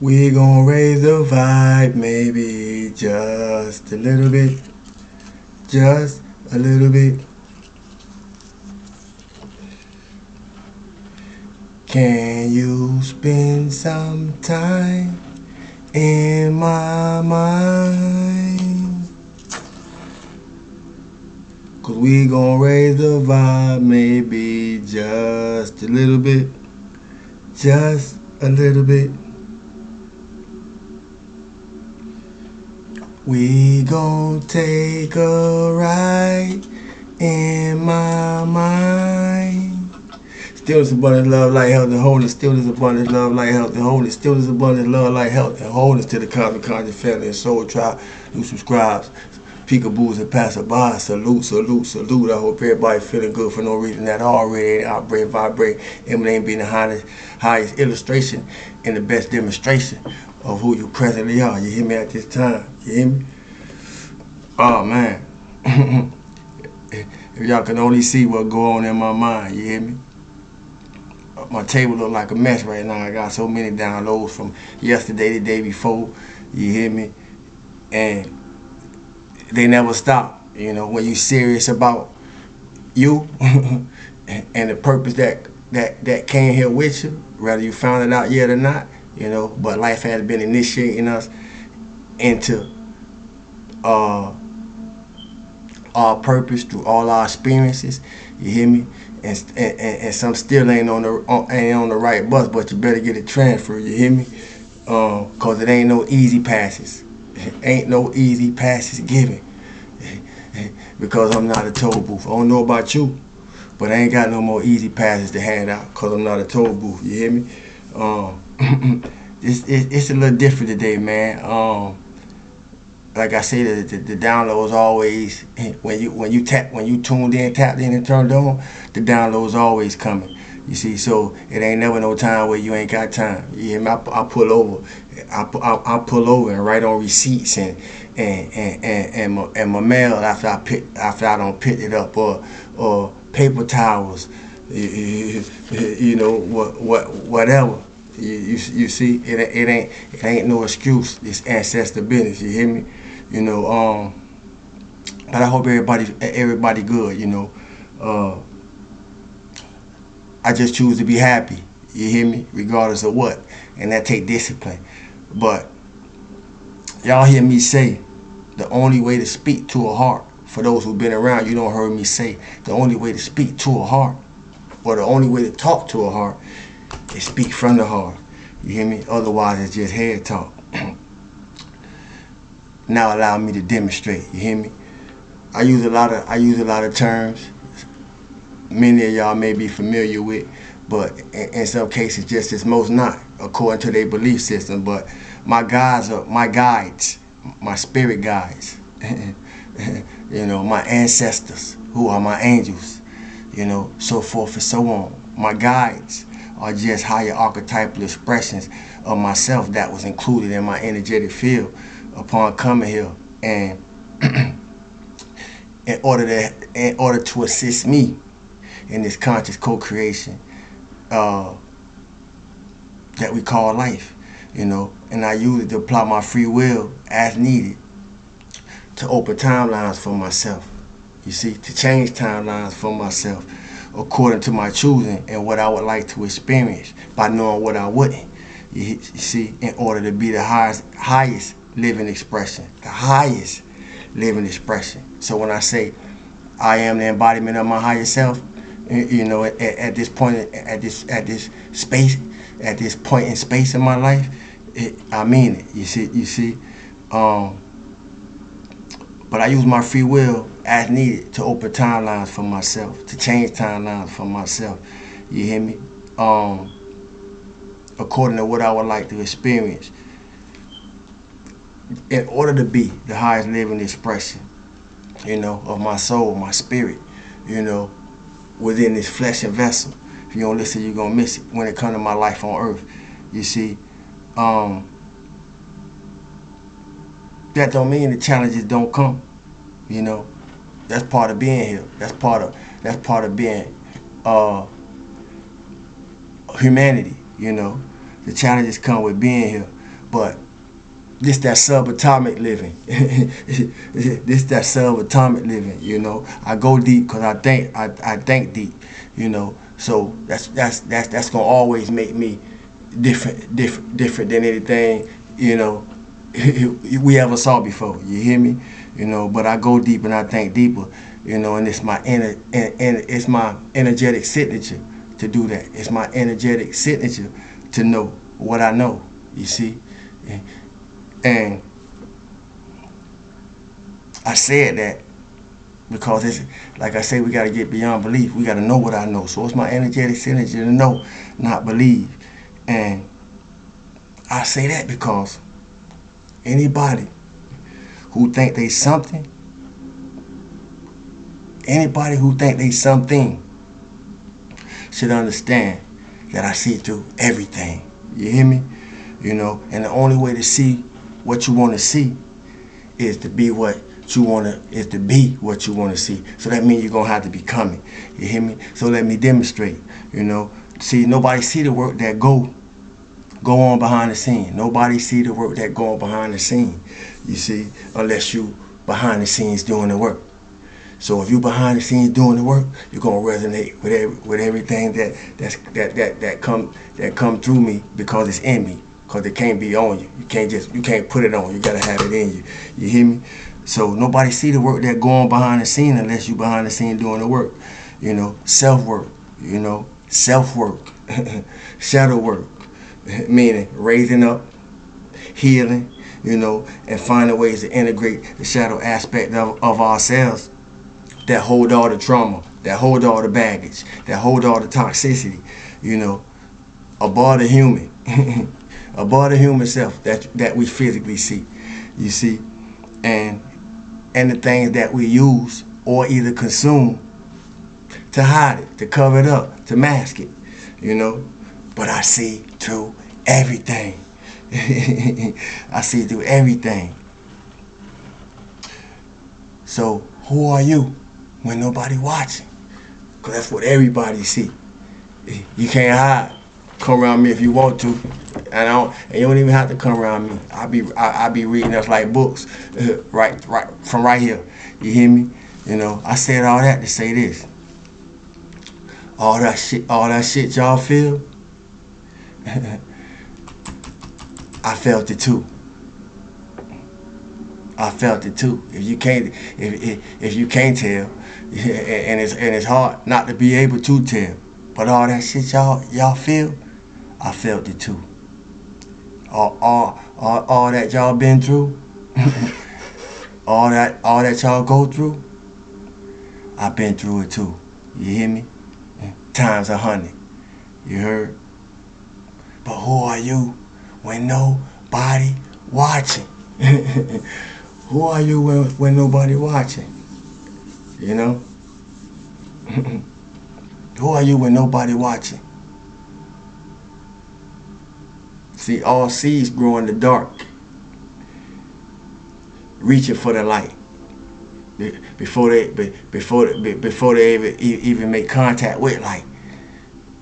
We gon' raise the vibe, maybe just a little bit, just a little bit. Can you spend some time in my mind? 'Cause we gon' raise the vibe, maybe just a little bit, just a little bit. We gon' take a ride in my mind. Stillness, abundance, love, light, health, and wholeness. Stillness, abundance, love, light, health, and wholeness. Stillness, abundance, love, light, health, and wholeness to the Cosmic Conscious Family and Soul Tribe who subscribes. Peekaboos and passerbys, salute, salute, salute. I hope everybody feeling good for no reason at all. Already operate, vibrate, emanating being the highest illustration and the best demonstration of who you presently are. You hear me at this time? You hear me? Oh man. If y'all can only see what go on in my mind, you hear me? My table look like a mess right now. I got so many downloads from yesterday, the day before. You hear me? And they never stop. You know, when you serious about you and the purpose that came here with you, whether you found it out yet or not, you know, but life has been initiating us into our purpose through all our experiences. You hear me? And some still ain't on the right bus, but you better get it transferred. You hear me? Cause it ain't no easy passes. Ain't no easy passes given. Because I'm not a toll booth. I don't know about you, but I ain't got no more easy passes to hand out because I'm not a toll booth. You hear me? It's a little different today, man. Like I say, the downloads always when you tuned in, tapped in, and turned on, the downloads always coming. You see, so it ain't never no time where you ain't got time. You hear me? I pull over, I pull over and write on receipts and my mail after I don't pick it up, or paper towels, you know, whatever. You see, it ain't no excuse. It's ancestor business. You hear me? You know, but I hope everybody good. You know, I just choose to be happy. You hear me? Regardless of what, and that take discipline. But y'all hear me say, the only way to speak to a heart, for those who've been around, you don't heard me say, the only way to speak to a heart, or the only way to talk to a heart, is speak from the heart. You hear me? Otherwise, it's just head talk. Now allow me to demonstrate. You hear me? I use a lot of terms. Many of y'all may be familiar with, but in some cases, just as most not, according to their belief system. But my guides are my guides, my spirit guides. You know, my ancestors, who are my angels. You know, so forth and so on. My guides are just higher archetypal expressions of myself that was included in my energetic field upon coming here, and in order to assist me in this conscious co-creation that we call life, you know. And I use it to apply my free will as needed to open timelines for myself. You see, to change timelines for myself according to my choosing and what I would like to experience by knowing what I wouldn't. You see, in order to be the highest living expression, the highest living expression. So when I say I am the embodiment of my higher self, you know, at this point, at this point in space in my life, I mean it. You see. But I use my free will as needed to open timelines for myself, to change timelines for myself. You hear me? According to what I would like to experience, in order to be the highest living expression, you know, of my soul, my spirit, you know, within this flesh and vessel. If you don't listen, you're gonna miss it when it comes to my life on earth. You see, that don't mean the challenges don't come. You know, that's part of being here. That's part of being humanity. You know, the challenges come with being here, But this that subatomic living. This that subatomic living. You know, I go deep because I think deep. You know, so that's gonna always make me different than anything. You know, we ever saw before. You hear me? You know, but I go deep and I think deeper. You know, and it's my it's my energetic signature to do that. It's my energetic signature to know what I know. You see, and I said that because it's like I say, we got to get beyond belief. We got to know what I know. So it's my energetic signature to know, not believe. And I say that because anybody who think they something, anybody who think they something should understand that I see through everything. You hear me? You know, and the only way to see what you want to see is to be what you want to see. So that means you're going to have to become it. You hear me? So let me demonstrate. You know, see, nobody see the work that go on behind the scene. Nobody see the work that go on behind the scene. You see, unless you behind the scenes doing the work. So if you behind the scenes doing the work, you're gonna resonate with everything that come through me because it's in me. Because it can't be on you. You can't put it on. You gotta have it in you. You hear me? So nobody see the work that go on behind the scene unless you behind the scene doing the work. You know, self work. You know, self work, shadow work, meaning raising up, healing. You know, and finding ways to integrate the shadow aspect of ourselves that hold all the trauma, that hold all the baggage, that hold all the toxicity, you know, above the human, above the human self that we physically see, you see, and the things that we use or either consume to hide it, to cover it up, to mask it, you know. But I see through everything. I see through everything. So who are you when nobody watching? Because that's what everybody see. You can't hide. Come around me if you want to, and you don't even have to come around me. I be reading us like books, right from right here. You hear me? You know, I said all that to say this. All that shit y'all feel. I felt it too. I felt it too. If you can't tell, and it's hard not to be able to tell, but all that shit y'all feel, I felt it too. All that y'all been through, all that y'all go through, I've been through it too. You hear me? Times 100. You heard? But who are you when nobody watching? Who are you when nobody watching? You know? Who are you when nobody watching? See, all seeds grow in the dark, reaching for the light. Before they even make contact with light.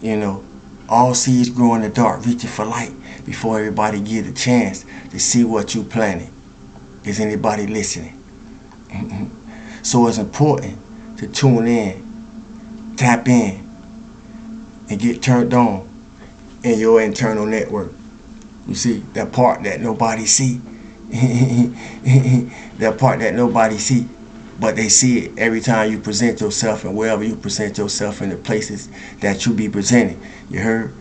You know, all seeds grow in the dark, reaching for light before everybody get a chance to see what you planted. Is anybody listening? So it's important to tune in, tap in, and get turned on in your internal network. You see, that part that nobody see. That part that nobody see. But they see it every time you present yourself and wherever you present yourself in the places that you be presented. You heard?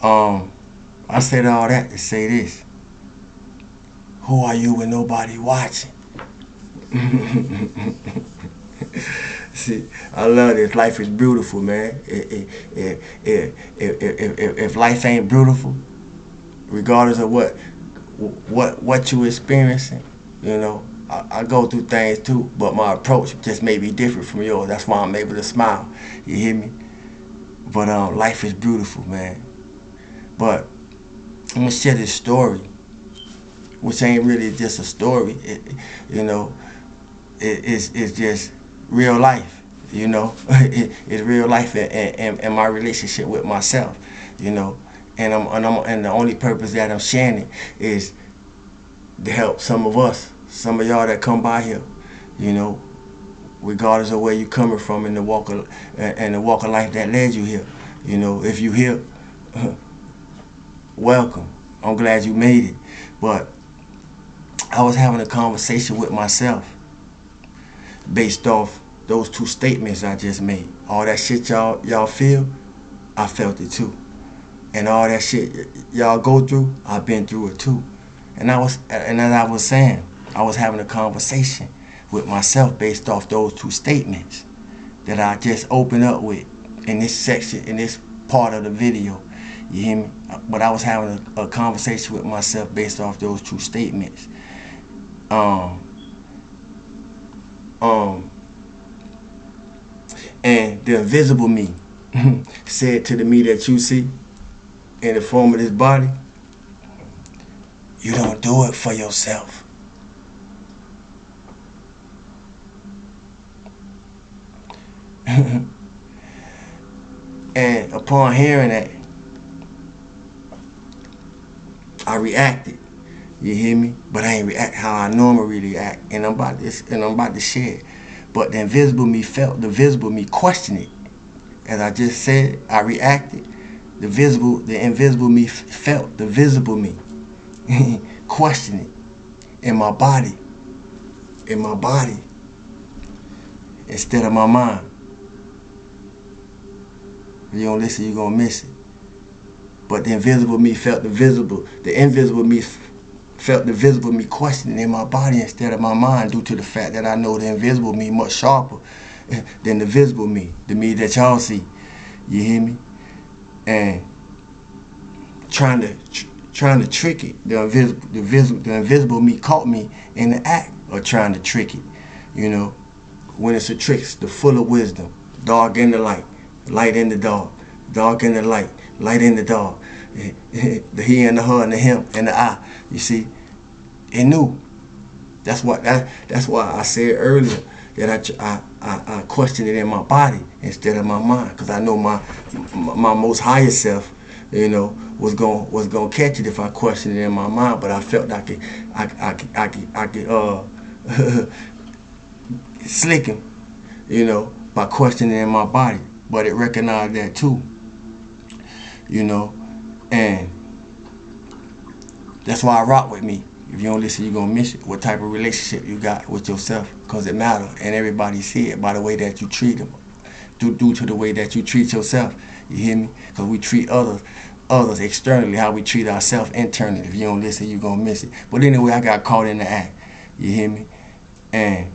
I said all that to say this. Who are you when nobody watching? See, I love this. Life is beautiful, man. If life ain't beautiful, regardless of what you experiencing, you know, I go through things too, but my approach just may be different from yours. That's why I'm able to smile. You hear me? But life is beautiful, man. But I'm gonna share this story, which ain't really just a story. You know, it's just real life. You know, it's real life and my relationship with myself. You know, And the only purpose that I'm sharing it is to help some of us, some of y'all that come by here, you know, regardless of where you coming from in the walk of life that led you here. You know, if you here, welcome. I'm glad you made it. But I was having a conversation with myself based off those two statements I just made. All that shit y'all feel, I felt it too. And all that shit y'all go through, I've been through it too. And as I was saying, I was having a conversation with myself based off those two statements that I just opened up with in this section, in this part of the video. You hear me? But I was having a conversation with myself based off those two statements. And the invisible me said to the me that you see in the form of this body, you don't do it for yourself. And upon hearing that, I reacted. You hear me? But I ain't react how I normally react. And I'm about to share it. But the invisible me felt the visible me question it. As I just said, I reacted. The invisible me felt the visible me question it in my body. Instead of my mind. If you don't listen, you're gonna miss it. But the invisible me felt the visible. The invisible me felt the visible me questioning in my body instead of my mind, due to the fact that I know the invisible me much sharper than the visible me, the me that y'all see. You hear me? And trying to trick it. The invisible me caught me in the act of trying to trick it. You know, when it's a trick, it's the full of wisdom. Dark in the light, light in the dark, dark in the light, light in the dark. The he and the her and the him and the I. You see, it knew. That's why I said earlier that I questioned it in my body instead of my mind, because I know my most higher self, you know, was gonna catch it if I questioned it in my mind. But I felt I could slick him, you know, by questioning it in my body. But it recognized that too, you know, and that's why I rock with me. If you don't listen, you're going to miss it. What type of relationship you got with yourself, because it matters. And everybody see it by the way that you treat them, due to the way that you treat yourself. You hear me? Because we treat others externally, how we treat ourselves internally. If you don't listen, you're going to miss it. But anyway, I got caught in the act. You hear me? And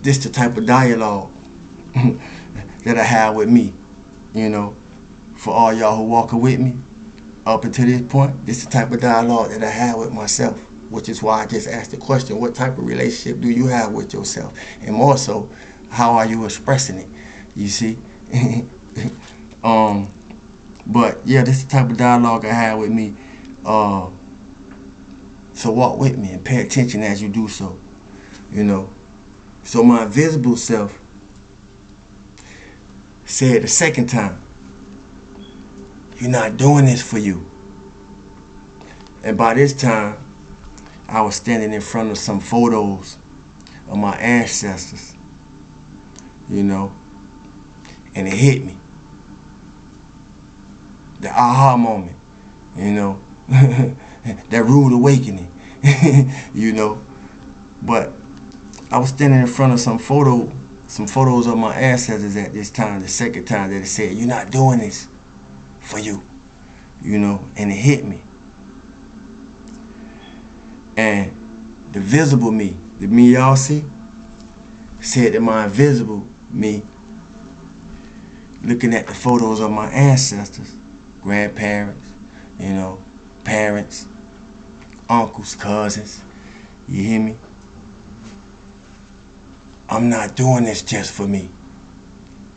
this the type of dialogue that I have with me, you know, for all y'all who walking with me. Up until this point, this is the type of dialogue that I have with myself, which is why I just asked the question, what type of relationship do you have with yourself? And more so, how are you expressing it? You see? But yeah, this is the type of dialogue I have with me. So walk with me and pay attention as you do so. You know. So my invisible self said the second time, you're not doing this for you. And by this time, I was standing in front of some photos of my ancestors, you know, and it hit me. The aha moment, you know, that rude awakening, you know. But I was standing in front of some photos of my ancestors at this time, the second time that it said, you're not doing this for you, you know, and it hit me. And the visible me, the me y'all see, said to my invisible me, looking at the photos of my ancestors, grandparents, you know, parents, uncles, cousins, you hear me? I'm not doing this just for me.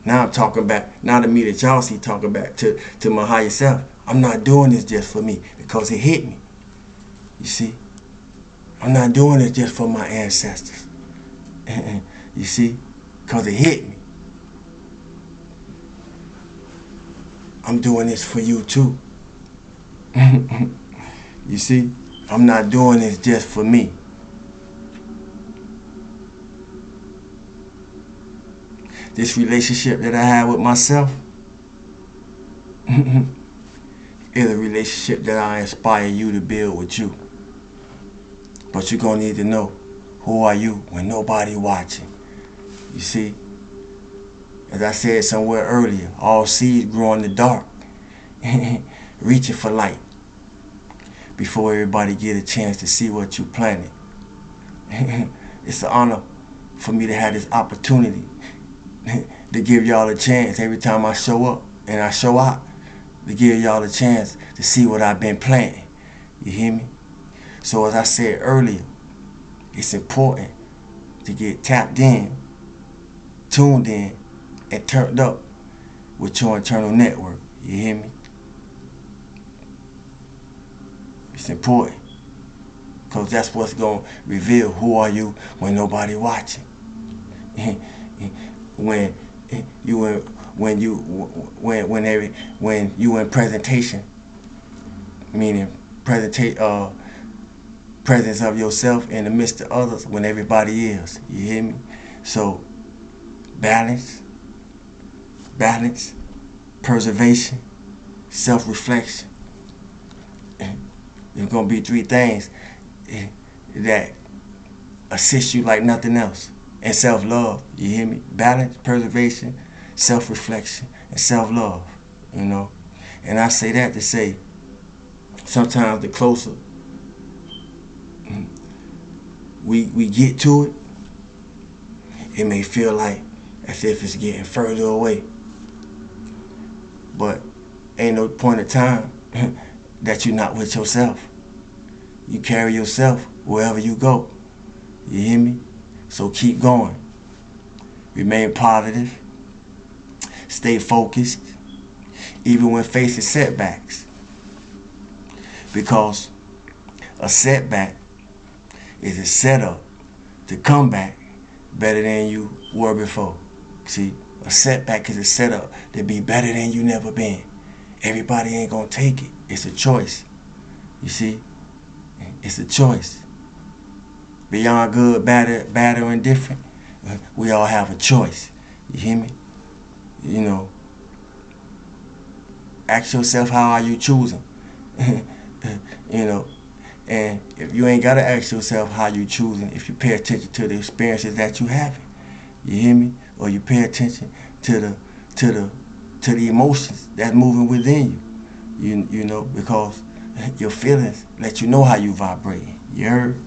Now I'm talking back, now the me that y'all see talking back to my higher self. I'm not doing this just for me, because it hit me. You see? I'm not doing this just for my ancestors. You see? Because it hit me. I'm doing this for you too. You see, I'm not doing this just for me. This relationship that I have with myself is a relationship that I inspire you to build with you. But you're going to need to know, who are you when nobody watching? You see, as I said somewhere earlier, all seeds grow in the dark, reaching for light before everybody get a chance to see what you planted. It's an honor for me to have this opportunity to give y'all a chance every time I show up and I show out, to give y'all a chance to see what I've been planting. You hear me? So as I said earlier, it's important to get tapped in, tuned in, and turned up with your internal network. You hear me? It's important, because that's what's going to reveal who are you when nobody watching. when you in presentation, meaning presence of yourself in the midst of others when everybody is. You hear me? So balance, preservation, self-reflection. There's gonna be three things that assist you like nothing else. And self-love, you hear me? Balance, preservation, self-reflection, and self-love, you know? And I say that to say, sometimes the closer we get to it, it may feel like as if it's getting further away. But ain't no point in time that you're not with yourself. You carry yourself wherever you go. You hear me? So keep going. Remain positive. Stay focused, even when facing setbacks. Because a setback is a setup to come back better than you were before. See, a setback is a setup to be better than you never been. Everybody ain't gonna take it. It's a choice. You see? It's a choice. Beyond good, bad or indifferent, we all have a choice. You hear me? You know, ask yourself, how are you choosing? You know, and if you ain't gotta ask yourself how you choosing, if you pay attention to the experiences that you having, you hear me? Or you pay attention to the emotions that's moving within you. You know, because your feelings let you know how you vibrating. You heard?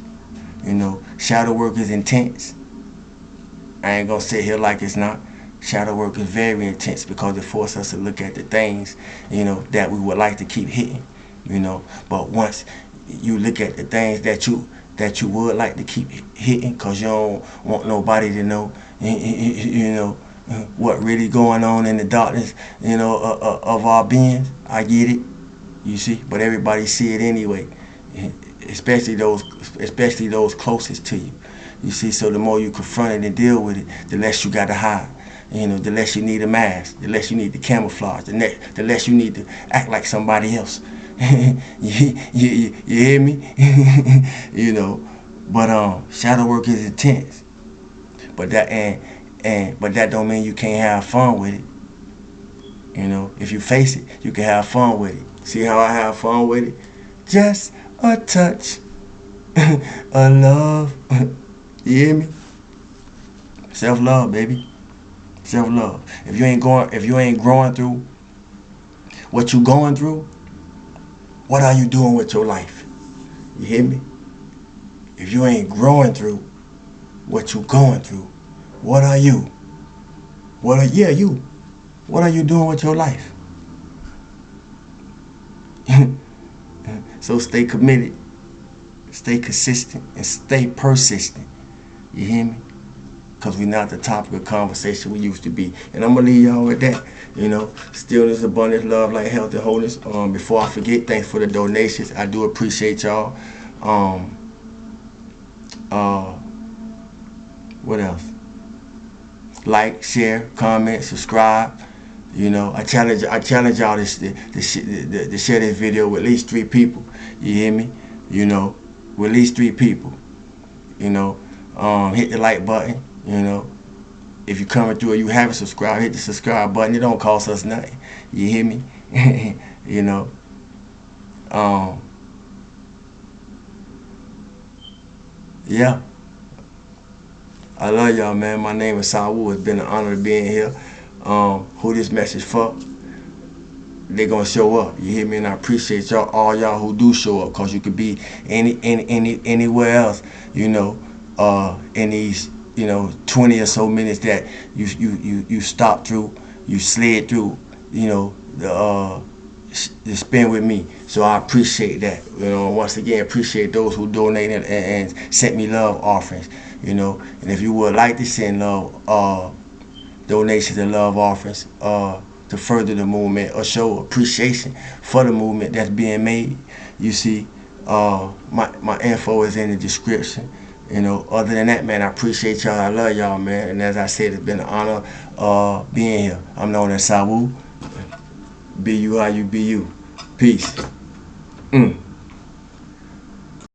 You know, shadow work is intense. I ain't gonna sit here like it's not. Shadow work is very intense because it forces us to look at the things, you know, that we would like to keep hitting. You know, but once you look at the things that you would like to keep hitting, because you don't want nobody to know, you know, what really going on in the darkness, you know, of our beings. I get it, you see, but everybody see it anyway, especially those closest to you. You see, so the more you confront it and deal with it, the less you got to hide. You know, the less you need a mask, the less you need to camouflage, the less you need to act like somebody else. you hear me? You know, but shadow work is intense. But that don't mean you can't have fun with it. You know, if you face it, you can have fun with it. See how I have fun with it? Just a touch of love. You hear me? Self-love, baby. Self-love. If you ain't growing through what you going through, what are you doing with your life? You hear me? If you ain't growing through what you going through, what are you? What are you doing with your life? So stay committed, stay consistent, and stay persistent. You hear me? Because we're not the topic of conversation we used to be. And I'm going to leave y'all with that. You know, stillness, abundance, love, light, health, and wholeness. Before I forget, thanks for the donations. I do appreciate y'all. What else? Like, share, comment, subscribe. You know, I challenge y'all to share this video with at least 3 people. You hear me? You know, with at least 3 people. You know, hit the like button. You know, if you're coming through or you haven't subscribed, hit the subscribe button. It don't cost us nothing. You hear me? You know, yeah. I love y'all, man. My name is Saul. It's been an honor to being here. Who this message for? They gonna show up. You hear me? And I appreciate y'all, all y'all who do show up, cause you could be anywhere else. You know, in these 20 or so minutes that you stopped through, you slid through. You know, to spend with me. So I appreciate that. You know, once again, appreciate those who donated and sent me love offerings. You know, and if you would like to send love donations and love offerings to further the movement or show appreciation for the movement that's being made, you see, my info is in the description. You know, other than that, man, I appreciate y'all. I love y'all, man. And as I said, it's been an honor being here. I'm known as Sawu. Be you how you be you. Peace.